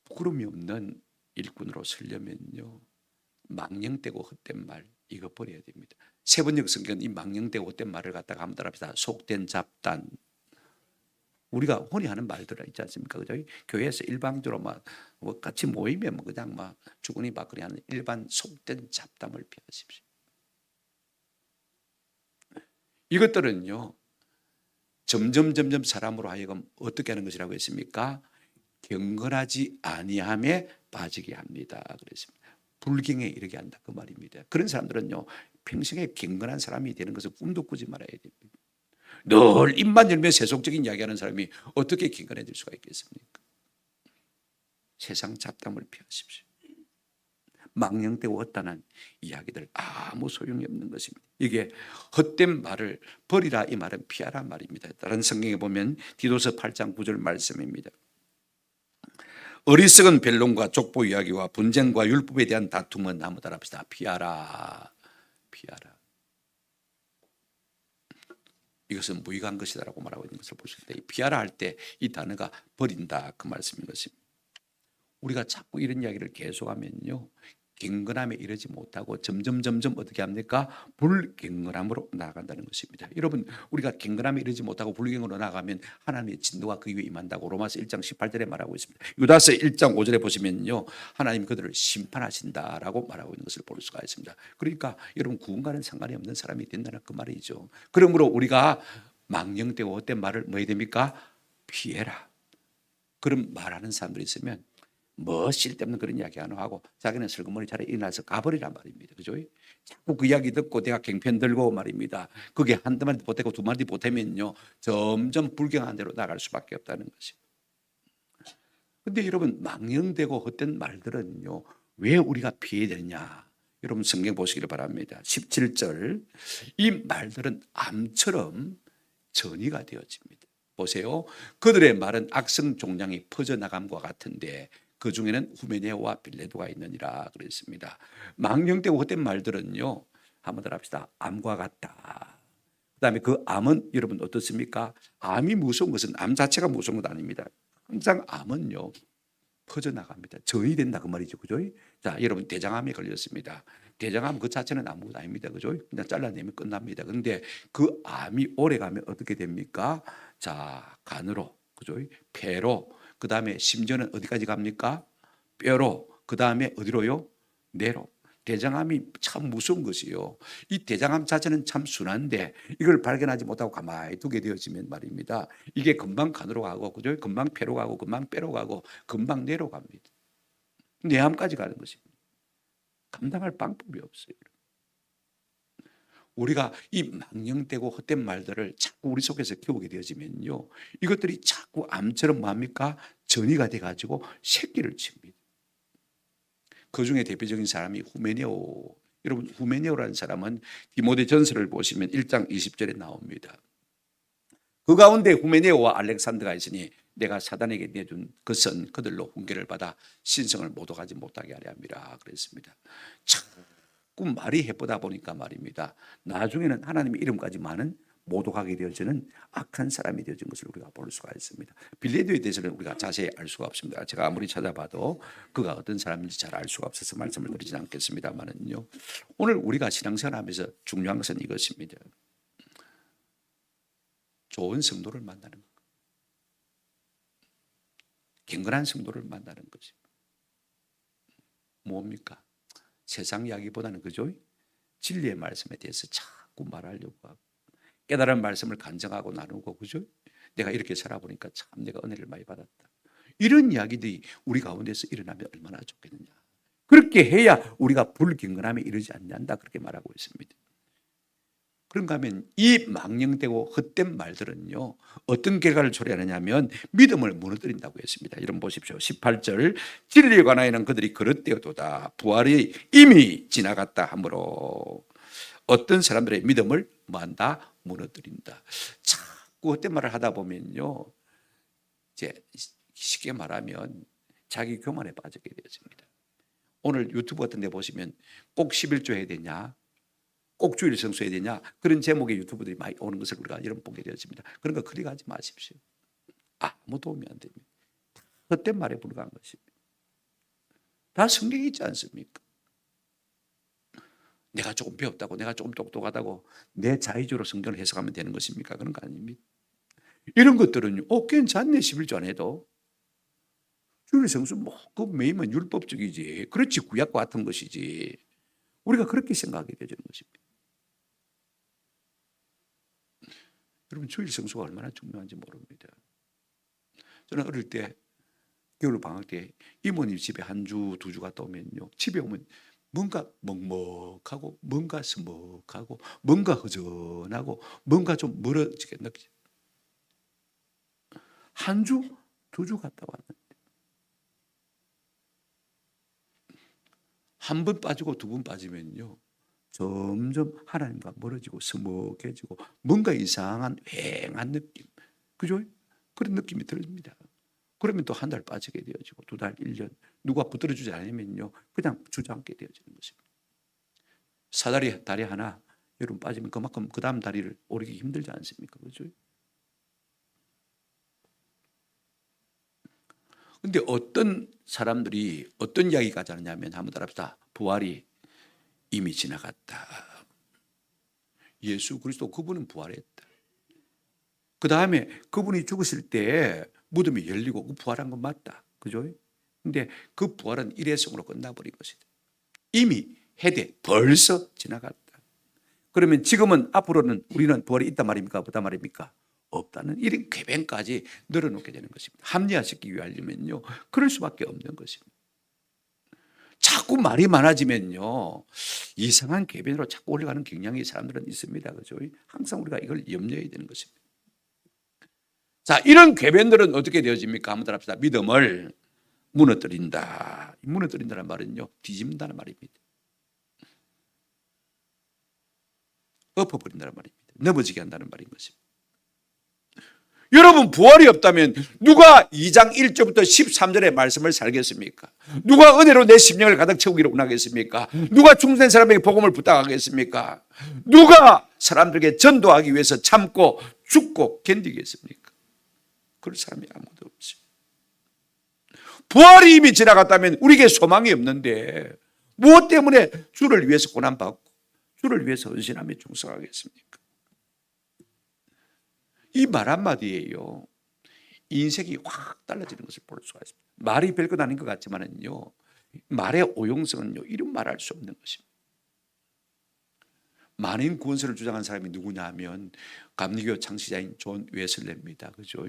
부끄러움이 없는 일꾼으로 서려면요 망령되고 헛된 말 이거 버려야 됩니다. 세 번역 성경은 이 망령되고 헛된 말을 갖다가 한번 따라합시다. 속된 잡단. 우리가 혼이 하는 말들 있지 않습니까? 그죠? 교회에서 일방적으로 막 같이 모이면 그냥 막 주거니 받거니 하는 일반 속된 잡담을 피하십시오. 이것들은요 점점 사람으로 하여금 어떻게 하는 것이라고 했습니까? 경건하지 아니함에 빠지게 합니다. 그랬습니다. 불경에 이르게 한다 그 말입니다. 그런 사람들은요 평생에 경건한 사람이 되는 것을 꿈도 꾸지 말아야 됩니다. 늘 입만 열며 세속적인 이야기하는 사람이 어떻게 경건해질 수가 있겠습니까? 세상 잡담을 피하십시오. 망령되고 헛단한 이야기들 아무 소용이 없는 것입니다. 이게 헛된 말을 버리라 이 말은 피하라 말입니다. 다른 성경에 보면 디도서 8장 9절 말씀입니다. 어리석은 변론과 족보 이야기와 분쟁과 율법에 대한 다툼은 한번 따라합시다. 피하라. 피하라. 이것은 무익한 것이다라고 말하고 있는 것을 보실 때 피하라 할 때 이 단어가 버린다 그 말씀인 것입니다. 우리가 자꾸 이런 이야기를 계속하면요 경건함에 이르지 못하고 점점 어떻게 합니까? 불경건함으로 나아간다는 것입니다. 여러분, 우리가 경건함에 이르지 못하고 불경건으로 나아가면 하나님의 진노가 그 위에 임한다고 로마서 1장 18절에 말하고 있습니다. 유다서 1장 5절에 보시면요, 하나님 그들을 심판하신다라고 말하고 있는 것을 볼 수가 있습니다. 그러니까 여러분, 구원과는 상관이 없는 사람이 된다는 그 말이죠. 그러므로 우리가 망령되고 헛된 말을 뭐 해야 됩니까? 피해라. 그런 말하는 사람들이 있으면 뭐 쓸데없는 그런 이야기 안 하고 자기는 슬그머니 자리에 일어나서 가버리란 말입니다. 그죠? 자꾸 그 이야기 듣고 내가 갱편 들고 말입니다. 그게 한두 마디 보태고 두 마디 보태면요, 점점 불경한 대로 나갈 수밖에 없다는 것입니다. 근데 여러분, 망령되고 헛된 말들은요, 왜 우리가 피해야 되느냐? 여러분 성경 보시기를 바랍니다. 17절, 이 말들은 암처럼 전이가 되어집니다. 보세요. 그들의 말은 악성 종양이 퍼져나감과 같은데 그 중에는 후메네오와 빌레도가 있느니라 그랬습니다. 망령되고 헛된 말들은요, 한번 더 합시다. 암과 같다. 그 다음에 그 암은 여러분 어떻습니까? 암이 무서운 것은 암 자체가 무서운 것 아닙니다. 항상 암은요, 퍼져나갑니다. 전이 된다 그 말이죠. 그죠? 자, 여러분 대장암에 걸렸습니다. 대장암 그 자체는 아무것도 아닙니다. 그죠? 그냥 잘라내면 끝납니다. 근데 그 암이 오래가면 어떻게 됩니까? 자, 간으로, 그죠? 폐로, 그 다음에 심지어는 어디까지 갑니까? 뼈로, 그 다음에 어디로요? 뇌로. 대장암이 참 무서운 것이요. 이 대장암 자체는 참 순한데 이걸 발견하지 못하고 가만히 두게 되어지면 말입니다. 이게 금방 간으로 가고, 그죠? 금방 폐로 가고, 금방 뼈로 가고, 금방 뇌로 갑니다. 뇌암까지 가는 것입니다. 감당할 방법이 없어요. 우리가 이 망령되고 헛된 말들을 자꾸 우리 속에서 키우게 되어지면요, 이것들이 자꾸 암처럼 뭡니까? 전이가 돼가지고 새끼를 칩니다. 그 중에 대표적인 사람이 후메네오. 여러분, 후메네오라는 사람은 디모데 전서를 보시면 1장 20절에 나옵니다. 그 가운데 후메네오와 알렉산더가 있으니 내가 사단에게 내준 것은 그들로 훈계를 받아 신성을 모독하지 못하게 하려 함이라 그랬습니다. 자꾸 말이 해보다 보니까 말입니다, 나중에는 하나님의 이름까지 많은 모독하게 되어지는 악한 사람이 되어진 것을 우리가 볼 수가 있습니다. 빌레도에 대해서는 우리가 자세히 알 수가 없습니다. 제가 아무리 찾아봐도 그가 어떤 사람인지 잘 알 수가 없어서 말씀을 드리지 않겠습니다만은요, 오늘 우리가 신앙생활하면서 중요한 것은 이것입니다. 좋은 성도를 만나는 것, 경건한 성도를 만나는 것입니다. 뭡니까? 세상 이야기보다는 그죠? 진리의 말씀에 대해서 자꾸 말하려고 하고 깨달은 말씀을 간증하고 나누고, 그죠? 내가 이렇게 살아보니까 참 내가 은혜를 많이 받았다. 이런 이야기들이 우리 가운데서 일어나면 얼마나 좋겠느냐. 그렇게 해야 우리가 불경건함에 이르지 않는다, 그렇게 말하고 있습니다. 그런가 하면 이 망령되고 헛된 말들은요, 어떤 결과를 초래하느냐면 믿음을 무너뜨린다고 했습니다. 여러분 보십시오. 18절, 진리에 관하여는 그들이 그릇되어도다. 부활이 이미 지나갔다 하므로 어떤 사람들의 믿음을 뭐한다? 무너뜨린다. 자꾸 헛된 말을 하다 보면요, 이제 쉽게 말하면 자기 교만에 빠지게 되어집니다. 오늘 유튜브 같은 데 보시면 꼭 11조 해야 되냐, 꼭 주일 성수해야 되냐, 그런 제목의 유튜브들이 많이 오는 것을 우리가 여러분 보게 되어집니다. 그런 거 클릭하지 마십시오. 아무 도움이 안 됩니다. 헛된 말에 불과한 것입니다. 다 성경에 있지 않습니까? 내가 조금 배웠다고, 내가 조금 똑똑하다고 내 자의적으로 성경을 해석하면 되는 것입니까? 그런 거 아닙니다. 이런 것들은 괜찮네, 11조 안 해도. 주일 성수 그 매이면 율법적이지, 그렇지, 구약과 같은 것이지. 우리가 그렇게 생각하게 되는 것입니다. 여러분, 주일 성수가 얼마나 중요한지 모릅니다. 저는 어릴 때 겨울 방학 때 이모님 집에 한 주, 두 주 갔다 오면요, 집에 오면 뭔가 먹먹하고, 뭔가 서먹하고, 뭔가 허전하고, 뭔가 좀 멀어지게 느끼죠. 한 주, 두 주 갔다 왔는데 한 번 빠지고 두 번 빠지면요, 점점 하나님과 멀어지고 서먹해지고 뭔가 이상한 휑한 느낌, 그죠? 그런 느낌이 듭니다. 그러면 또 한 달 빠지게 되어지고 두 달, 1년, 누가 붙들어주지 않으면요, 그냥 주저앉게 되어지는 것입니다. 사다리 다리 하나 여러분 빠지면 그만큼 그 다음 다리를 오르기 힘들지 않습니까? 그죠? 근데 어떤 사람들이 어떤 이야기가 하냐면 한번 따라합시다. 부활이 이미 지나갔다. 예수 그리스도 그분은 부활했다. 그 다음에 그분이 죽으실 때 무덤이 열리고 그 부활한 건 맞다. 그죠? 근데 그 부활은 일회성으로 끝나버린 것이다. 이미 해대 벌써 지나갔다. 그러면 지금은 앞으로는 우리는 부활이 있단 말입니까? 없단 말입니까? 없다는 이런 궤변까지 늘어놓게 되는 것입니다. 합리화시키기 위하려면요. 그럴 수밖에 없는 것입니다. 자꾸 말이 많아지면요. 이상한 궤변으로 자꾸 올라가는 경향이 사람들은 있습니다. 그죠? 항상 우리가 이걸 염려해야 되는 것입니다. 자, 이런 궤변들은 어떻게 되어집니까? 한번 따라합시다. 믿음을 무너뜨린다. 무너뜨린다는 말은요. 뒤집는다는 말입니다. 엎어버린다는 말입니다. 넘어지게 한다는 말인 것입니다. 여러분 부활이 없다면 누가 2장 1절부터 13절의 말씀을 살겠습니까? 누가 은혜로 내 심령을 가득 채우기를 원하겠습니까? 누가 중생 사람에게 복음을 부탁하겠습니까? 누가 사람들에게 전도하기 위해서 참고 죽고 견디겠습니까? 그럴 사람이 아무도 없죠. 부활이 이미 지나갔다면 우리에게 소망이 없는데 무엇 때문에 주를 위해서 고난받고 주를 위해서 헌신하며 충성하겠습니까? 이 말 한마디에요. 인생이 확 달라지는 것을 볼 수가 있습니다. 말이 별것 아닌 것 같지만은요. 말의 오용성은요. 이런 말할 수 없는 것입니다. 많은 구원서를 주장한 사람이 누구냐 하면 감리교 창시자인 존 웨슬레입니다. 그죠?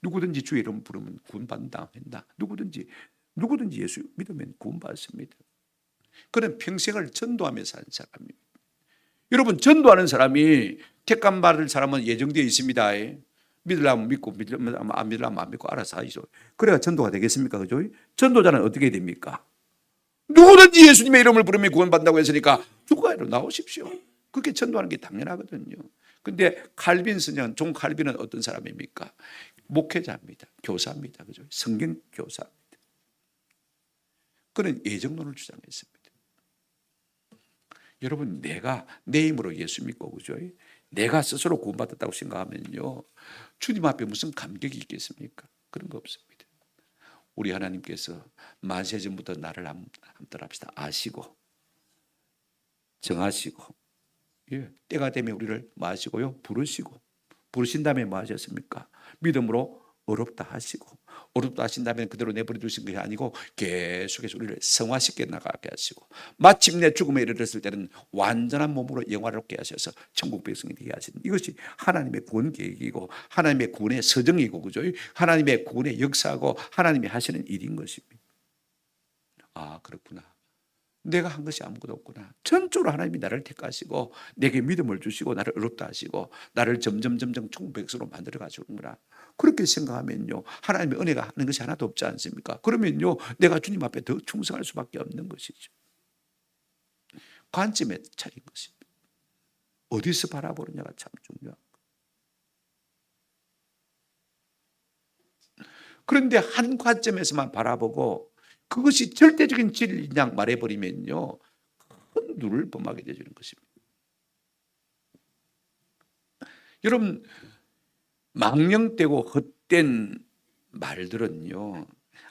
누구든지 주의 이름 부르면 구원받는다 한다. 누구든지 예수 믿으면 구원받습니다. 그는 평생을 전도하며 산 사람입니다. 여러분 전도하는 사람이 택감 받을 사람은 예정되어 있습니다. 믿으려면 믿고 안 믿으려면 안 믿고 알아서 하시죠. 그래야 전도가 되겠습니까? 그죠? 전도자는 어떻게 됩니까? 누구든지 예수님의 이름을 부르면 구원받는다고 했으니까 주가로 나오십시오. 그렇게 전도하는 게 당연하거든요. 근데 칼빈 스님, 존 칼빈은 어떤 사람입니까? 목회자입니다. 교사입니다. 그죠? 성경 교사입니다. 그는 예정론을 주장했습니다. 여러분 내가 내 힘으로 예수 믿고 그죠? 내가 스스로 구원받았다고 생각하면요. 주님 앞에 무슨 감격이 있겠습니까? 그런 거 없습니다. 우리 하나님께서 만세전부터 나를 함께 합시다. 아시고 정하시고 때가 되면 우리를 뭐 하시고요? 부르신 다음에 뭐 하셨습니까? 믿음으로 어렵다 하시고 어렵다 하신 다음에 그대로 내버려 두신 것이 아니고 계속해서 우리를 성화시켜 나가게 하시고 마침내 죽음에 이르렀을 때는 완전한 몸으로 영화롭게 하셔서 천국 백성이 되게 하시는 이것이 하나님의 구원 계획이고 하나님의 구원의 서정이고 그죠? 하나님의 구원의 역사하고 하나님이 하시는 일인 것입니다. 아 그렇구나. 내가 한 것이 아무것도 없구나. 전적으로 하나님이 나를 택하시고 내게 믿음을 주시고 나를 어렵다 하시고 나를 점점 천국 백성으로 만들어 가시는구나. 그렇게 생각하면요. 하나님의 은혜가 하는 것이 하나도 없지 않습니까? 그러면요. 내가 주님 앞에 더 충성할 수밖에 없는 것이죠. 관점의 차이인 것입니다. 어디서 바라보느냐가 참 중요한 거예요. 그런데 한 관점에서만 바라보고 그것이 절대적인 진리냐 말해버리면요. 큰 누를 범하게 되는 것입니다. 여러분 망령되고 헛된 말들은요.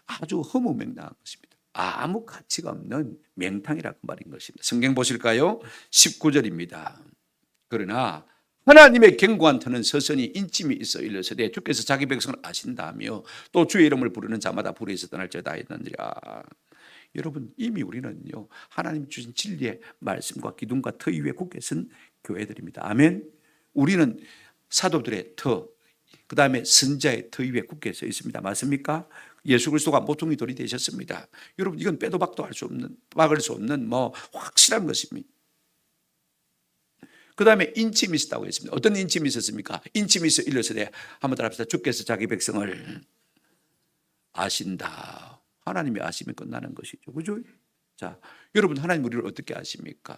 아주 허무맹랑한 것입니다. 아무 가치가 없는 맹탕이라고 말인 것입니다. 성경 보실까요? 19절입니다. 그러나 하나님의 견고한 터는 서서히 인침이 있어 일러서되 주께서 자기 백성을 아신다며 또 주의 이름을 부르는 자마다 불에서 떠날지어다 했느니라. 여러분 이미 우리는요 하나님 주신 진리의 말씀과 기둥과 터 위에 굳게 선 교회들입니다. 아멘. 우리는 사도들의 터, 그 다음에 선자의 터 위에 굳게 서 있습니다. 맞습니까? 예수 그리스도가 모퉁이 돌이 되셨습니다. 여러분 이건 빼도 박도 할 수 없는, 박을 수 없는 뭐 확실한 것입니다. 그 다음에 인침이 있었다고 했습니다. 어떤 인침이 있었습니까? 인침이 있어 일러서되 한번 따라 합시다. 주께서 자기 백성을 아신다. 하나님이 아시면 끝나는 것이죠. 그죠? 자, 여러분 하나님 우리를 어떻게 아십니까?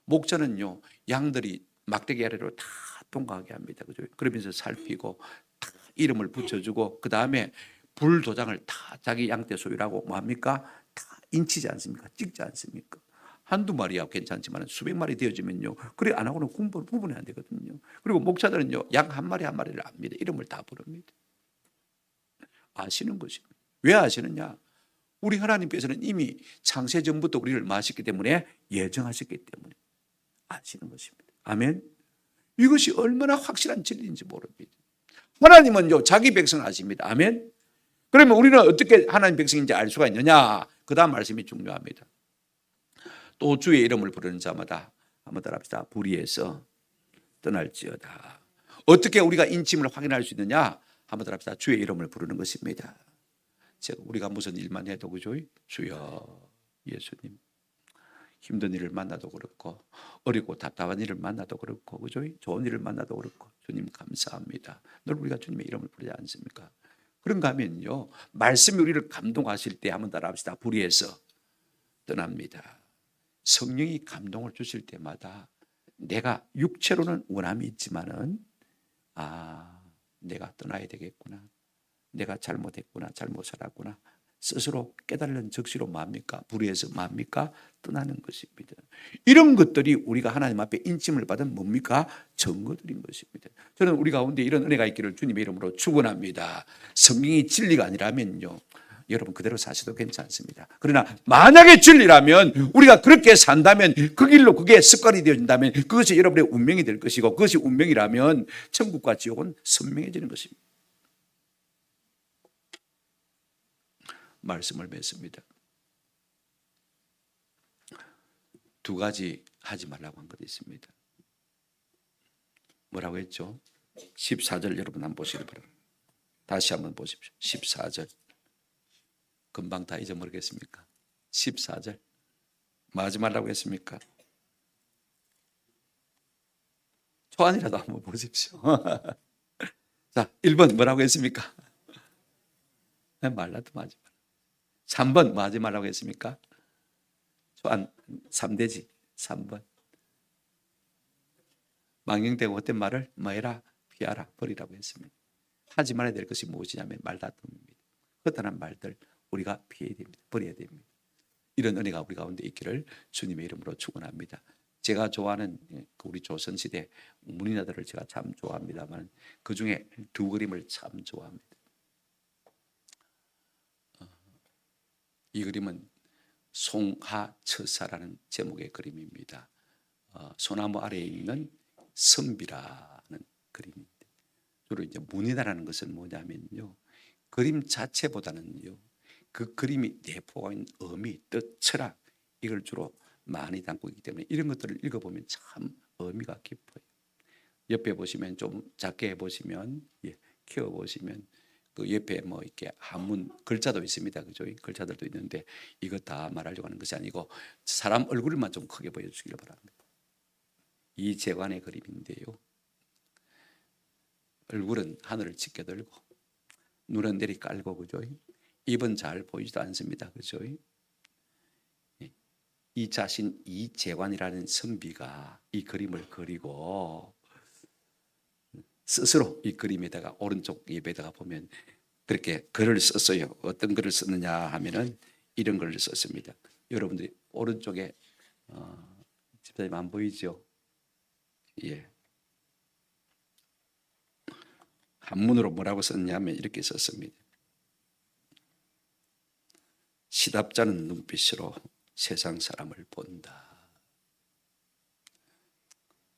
목자는요 양들이 막대기 아래로 다 통과하게 합니다. 그죠? 그러면서 살피고 다 이름을 붙여주고 그 다음에 불도장을 다 자기 양떼 소유라고 뭐합니까? 다 인치지 않습니까? 찍지 않습니까? 한두 마리야 괜찮지만 수백 마리 되어지면요. 그래 안 하고는 구분이 안 되거든요. 그리고 목자들은요 양 한 마리 한 마리를 압니다. 이름을 다 부릅니다. 아시는 것입니다. 왜 아시느냐? 우리 하나님께서는 이미 창세 전부터 우리를 뭐 하셨기 때문에 예정하셨기 때문에 아시는 것입니다. 아멘. 이것이 얼마나 확실한 진리인지 모릅니다. 하나님은요 자기 백성을 아십니다. 아멘. 그러면 우리는 어떻게 하나님 백성인지 알 수가 있느냐? 그 다음 말씀이 중요합니다. 또 주의 이름을 부르는 자마다 한번 따라합시다. 불의에서 떠날지어다. 어떻게 우리가 인침을 확인할 수 있느냐? 한번 따라합시다. 주의 이름을 부르는 것입니다. 우리가 무슨 일만 해도 그죠? 주여 예수님. 힘든 일을 만나도 그렇고 어렵고 답답한 일을 만나도 그렇고 그죠? 좋은 일을 만나도 그렇고 주님 감사합니다. 늘 우리가 주님의 이름을 부르지 않습니까? 그런가 하면요 말씀이 우리를 감동하실 때 한번 따라합시다. 불의에서 떠납니다. 성령이 감동을 주실 때마다 내가 육체로는 원함이 있지만은 내가 떠나야 되겠구나. 내가 잘못했구나. 잘못 살았구나. 스스로 깨달는 적시로 뭡니까? 불의에서 뭡니까? 떠나는 것입니다. 이런 것들이 우리가 하나님 앞에 인침을 받은 뭡니까? 증거들인 것입니다. 저는 우리 가운데 이런 은혜가 있기를 주님의 이름으로 축원합니다. 성경이 진리가 아니라면요 여러분 그대로 사셔도 괜찮습니다. 그러나 만약에 진리라면 우리가 그렇게 산다면 그 길로 그게 습관이 되어진다면 그것이 여러분의 운명이 될 것이고 그것이 운명이라면 천국과 지옥은 선명해지는 것입니다. 말씀을 맺습니다. 두 가지 하지 말라고 한 것이 있습니다. 뭐라고 했죠? 14절 여러분 한번 보시기 바랍니다. 다시 한번 보십시오. 14절 금방 다 잊어버리겠습니까? 14절 뭐 하지 말라고 했습니까? 초안이라도 한번 보십시오. 자 1번 뭐라고 했습니까? 말라도 하지 말라. 3번 뭐 하지 말라고 했습니까? 초안 3대지 3번 망령되고 헛된 말을 뭐해라? 피하라 버리라고 했습니다. 하지 말아야 될 것이 무엇이냐면 말다툼입니다. 허탄한 말들 우리가 피해야 됩니다. 버려야 됩니다. 이런 은혜가 우리 가운데 있기를 주님의 이름으로 축원합니다. 제가 좋아하는 우리 조선시대 문인화들을 제가 참 좋아합니다만 그중에 두 그림을 참 좋아합니다. 이 그림은 송하처사라는 제목의 그림입니다. 소나무 아래에 있는 선비라는 그림입니다. 주로 이제 문이다라는 것은 뭐냐면요, 그림 자체보다는요, 그 그림이 내포한 의미, 뜻, 철학 이걸 주로 많이 담고 있기 때문에 이런 것들을 읽어보면 참 의미가 깊어요. 옆에 보시면 좀 작게 보시면, 키워 보시면 그 옆에 뭐 이렇게 한문 글자도 있습니다, 그죠? 글자들도 있는데 이거 다 말하려고 하는 것이 아니고 사람 얼굴만 좀 크게 보여주시길 바랍니다. 이 제관의 그림인데요. 얼굴은 하늘을 짙게 들고 눈은 내리 깔고 그죠? 입은 잘 보이지도 않습니다, 그죠? 이 자신 이재관이라는 선비가 이 그림을 그리고 스스로 이 그림에다가 오른쪽 입에다가 보면 그렇게 글을 썼어요. 어떤 글을 썼느냐 하면은 이런 글을 썼습니다. 여러분들이 오른쪽에 집사님 안 보이죠? 예. 한문으로 뭐라고 썼냐면 이렇게 썼습니다. 시답잖은 눈빛으로 세상 사람을 본다.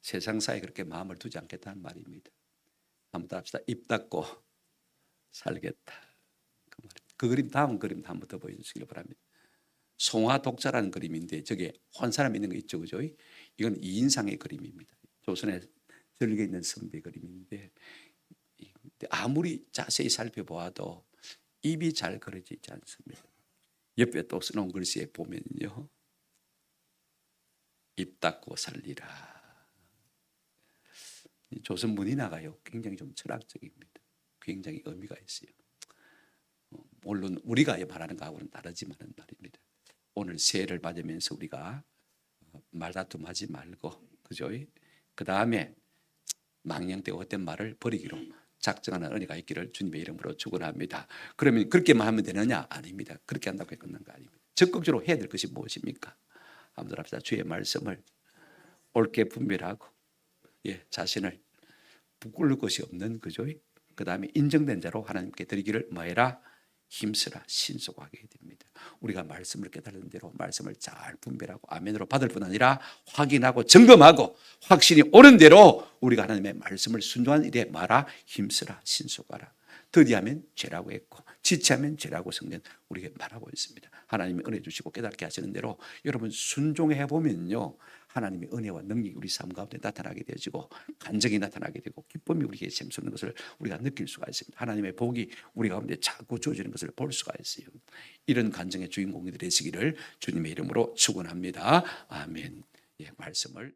세상사에 그렇게 마음을 두지 않겠다는 말입니다. 한번 합시다. 입 닫고 살겠다. 그 말입니다. 그 그림 다음 그림 한번 더 보여주시기 바랍니다. 송화독자라는 그림인데 저게 한 사람 있는 거 있죠, 그죠? 이건 이인상의 그림입니다. 조선에 절개 있는 선비 그림인데 아무리 자세히 살펴보아도 입이 잘 그려져 있지 않습니다. 옆에 또 써놓은 글씨에 보면요, 입 닫고 살리라. 조선 문인화가요 굉장히 좀 철학적입니다. 굉장히 의미가 있어요. 물론 우리가 말하는 거하고는 다르지만은 말입니다. 오늘 새해를 맞으면서 우리가 말다툼하지 말고, 그죠? 그 다음에 망령되고 헛된 말을 버리기로 작정하는 은혜가 있기를 주님의 이름으로 축원합니다. 그러면 그렇게만 하면 되느냐? 아닙니다. 그렇게 한다고 끝난 거 아닙니다. 적극적으로 해야 될 것이 무엇입니까? 한번 합시다. 주의 말씀을 옳게 분별하고, 자신을 부끄러울 것이 없는, 그죠? 그 다음에 인정된 자로 하나님께 드리기를 뭐해라? 힘쓰라 신속하게 됩니다. 우리가 말씀을 깨달은 대로 말씀을 잘 분별하고 아멘으로 받을 뿐 아니라 확인하고 점검하고 확신이 오는 대로 우리가 하나님의 말씀을 순종한 일에 말아 힘쓰라 신속하라. 더디하면 죄라고 했고 지체하면 죄라고 성경 우리에게 말하고 있습니다. 하나님이 은혜 주시고 깨닫게 하시는 대로 여러분 순종해 보면요, 하나님의 은혜와 능력이 우리 삶 가운데 나타나게 되어지고 간증이 나타나게 되고 기쁨이 우리에게 샘솟는 것을 우리가 느낄 수가 있습니다. 하나님의 복이 우리 가운데 자꾸 주어지는 것을 볼 수가 있어요. 이런 간증의 주인공이 되시기를 주님의 이름으로 축원합니다. 아멘. 예, 말씀을